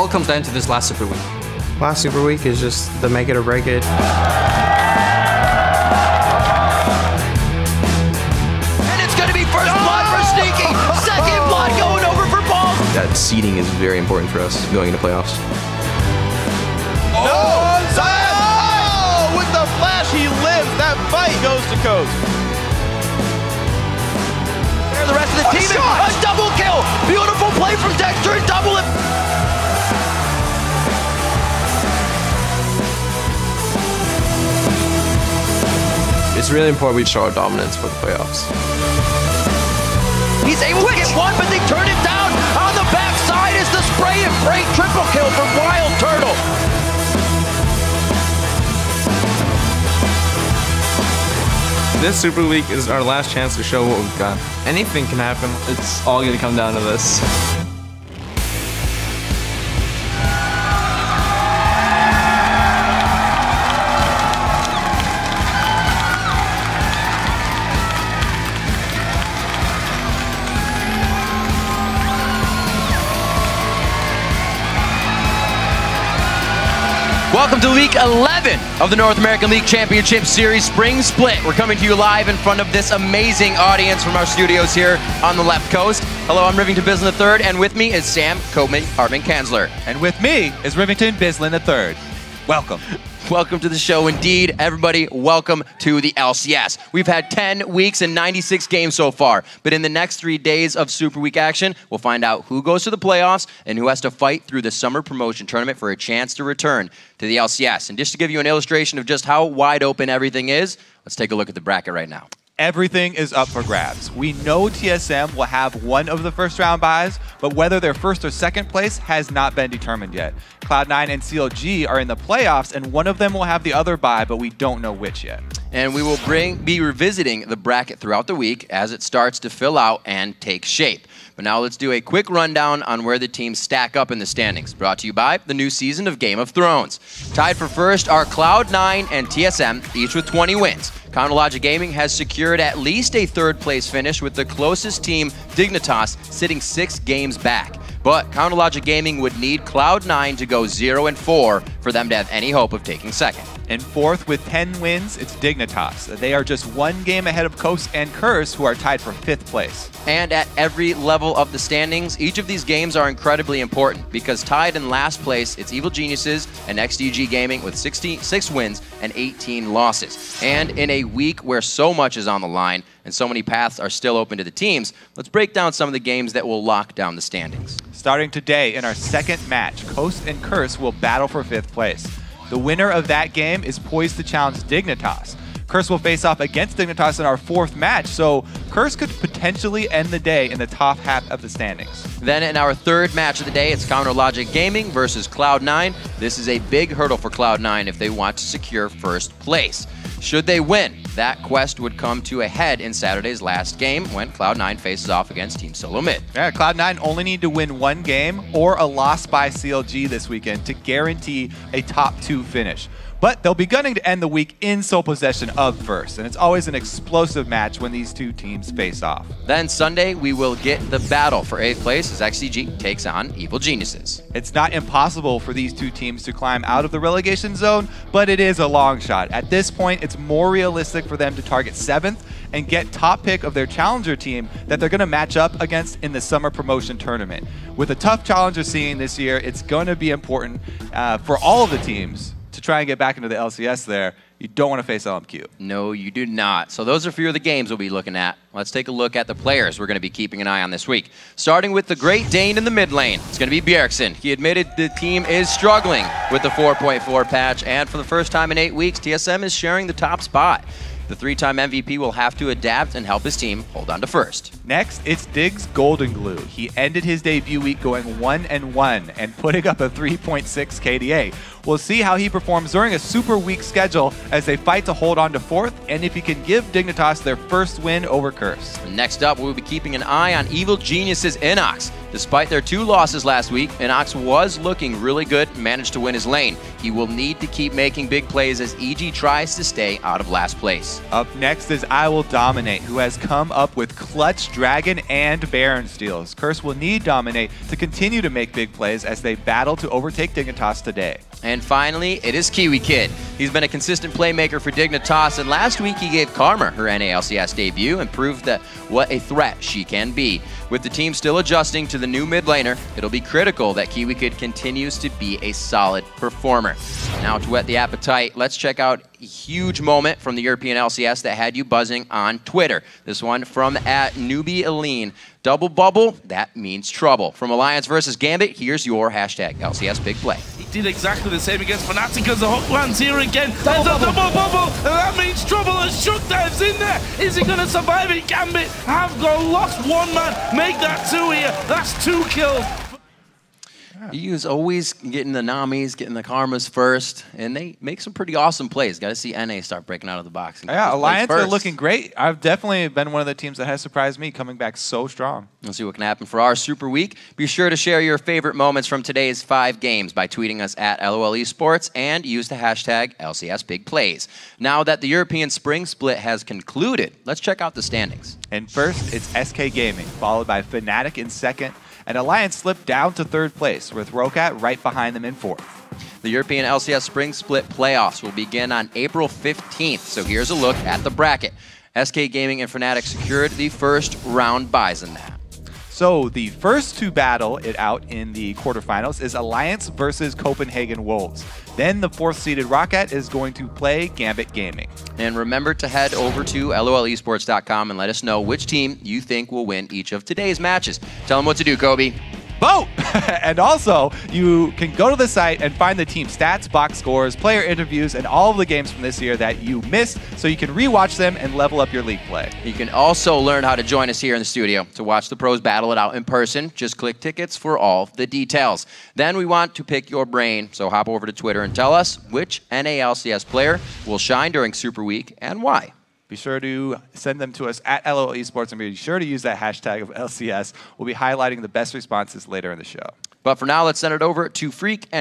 all comes down to this last Super Week. Last Super Week is just the make it or break it. And it's going to be first blood for Sneaky. Second blood going over for Balls. That seeding is very important for us going into playoffs. With the flash, he lives. That fight goes to coast. There the rest of the team. A double kill. Beautiful play from Dexter and double it. It's really important we show our dominance for the playoffs. He's able to get one, but they turn it down. On the backside is the spray and pray triple kill from Wild Turtle. This Super Week is our last chance to show what we've got. Anything can happen. It's all going to come down to this. Welcome to Week 11 of the North American League Championship Series Spring Split. We're coming to you live in front of this amazing audience from our studios here on the left coast. Hello, I'm Rivington Bislin III, and with me is Sam Copeman, Hartman Kanzler. And with me is Rivington Bislin III. Welcome. Welcome to the show indeed. Everybody, welcome to the LCS. We've had 10 weeks and 96 games so far, but in the next 3 days of Super Week action, we'll find out who goes to the playoffs and who has to fight through the summer promotion tournament for a chance to return to the LCS. And just to give you an illustration of just how wide open everything is, let's take a look at the bracket right now. Everything is up for grabs. We know TSM will have one of the first round buys, but whether they're first or second place has not been determined yet. Cloud9 and CLG are in the playoffs, and one of them will have the other buy, but we don't know which yet. And we will be revisiting the bracket throughout the week as it starts to fill out and take shape. But now let's do a quick rundown on where the teams stack up in the standings. Brought to you by the new season of Game of Thrones. Tied for first are Cloud9 and TSM, each with 20 wins. Counterlogic Gaming has secured at least a third place finish, with the closest team, Dignitas, sitting 6 games back. But Counterlogic Gaming would need Cloud9 to go 0-4 for them to have any hope of taking second. In fourth with 10 wins, it's Dignitas. They are just 1 game ahead of Coast and Curse, who are tied for 5th place. And at every level of the standings, each of these games are incredibly important, because tied in last place, it's Evil Geniuses and XDG Gaming with 66 wins and 18 losses. And in a week where so much is on the line and so many paths are still open to the teams, let's break down some of the games that will lock down the standings. Starting today in our second match, Coast and Curse will battle for 5th place. The winner of that game is poised to challenge Dignitas. Curse will face off against Dignitas in our 4th match, so Curse could potentially end the day in the top half of the standings. Then in our 3rd match of the day, it's Counterlogic Gaming versus Cloud9. This is a big hurdle for Cloud9 if they want to secure first place. Should they win, that quest would come to a head in Saturday's last game when Cloud9 faces off against Team Solo Mid. Yeah, Cloud9 only need to win 1 game or a loss by CLG this weekend to guarantee a top 2 finish. But they'll be gunning to end the week in sole possession of first, and it's always an explosive match when these two teams face off. Then Sunday, we will get the battle for 8th place as XCG takes on Evil Geniuses. It's not impossible for these two teams to climb out of the relegation zone, but it is a long shot. At this point, it's more realistic for them to target 7th and get top pick of their challenger team that they're going to match up against in the summer promotion tournament. With a tough challenger scene this year, it's going to be important for all of the teams to try and get back into the LCS there. You don't want to face LMQ. No, you do not. So those are a few of the games we'll be looking at. Let's take a look at the players we're going to be keeping an eye on this week. Starting with the Great Dane in the mid lane. It's going to be Bjergsen. He admitted the team is struggling with the 4.4 patch, and for the first time in 8 weeks, TSM is sharing the top spot. The 3-time MVP will have to adapt and help his team hold on to first. Next, it's Diggs Golden Glue. He ended his debut week going 1-1 and putting up a 3.6 KDA. We'll see how he performs during a super weak schedule as they fight to hold on to 4th, and if he can give Dignitas their first win over Curse. Next up, we'll be keeping an eye on Evil Genius's Inox. Despite their 2 losses last week, Inox was looking really good and managed to win his lane. He will need to keep making big plays as EG tries to stay out of last place. Up next is I Will Dominate, who has come up with clutch Dragon and Baron steals. Curse will need Dominate to continue to make big plays as they battle to overtake Dignitas today. And finally, it is Kiwi Kid. He's been a consistent playmaker for Dignitas, and last week he gave Karma her NA LCS debut and proved that what a threat she can be. With the team still adjusting to the new mid laner, it'll be critical that Kiwi Kid continues to be a solid performer. Now to whet the appetite, let's check out a huge moment from the European LCS that had you buzzing on Twitter. This one from @NewbieAline. Double bubble, that means trouble. From Alliance versus Gambit, here's your hashtag LCS Big Play. He did exactly the same against Fnatic as the hook lands here again. There's a double bubble, and that means trouble as Shook dives in there. Is he going to survive it? Gambit have got lost 1 man. Make that 2 here. That's 2 kills. EU's always getting the Namis, getting the Karmas first, and they make some pretty awesome plays. Got to see NA start breaking out of the box. And Yeah, Alliance are looking great. I've definitely been one of the teams that has surprised me, coming back so strong. Let's see what can happen for our Super Week. Be sure to share your favorite moments from today's 5 games by tweeting us at LOL Esports and use the hashtag LCS Big Plays. Now that the European Spring Split has concluded, let's check out the standings. And first, it's SK Gaming, followed by Fnatic in 2nd, and Alliance slipped down to 3rd place, with Rokat right behind them in 4th. The European LCS Spring Split playoffs will begin on April 15th, so here's a look at the bracket. SK Gaming and Fnatic secured the first round buys in that. So the first to battle it out in the quarterfinals is Alliance versus Copenhagen Wolves. Then the 4th-seeded Rocket is going to play Gambit Gaming. And remember to head over to lolesports.com and let us know which team you think will win each of today's matches. Tell them what to do, Kobe. Vote! And also, you can go to the site and find the team stats, box scores, player interviews, and all of the games from this year that you missed, so you can rewatch them and level up your league play. You can also learn how to join us here in the studio to watch the pros battle it out in person. Just click tickets for all the details. Then we want to pick your brain, so hop over to Twitter and tell us which NA LCS player will shine during Super Week and why. Be sure to send them to us at LOL Esports, and be sure to use that hashtag of LCS. We'll be highlighting the best responses later in the show. But for now, let's send it over to Freak and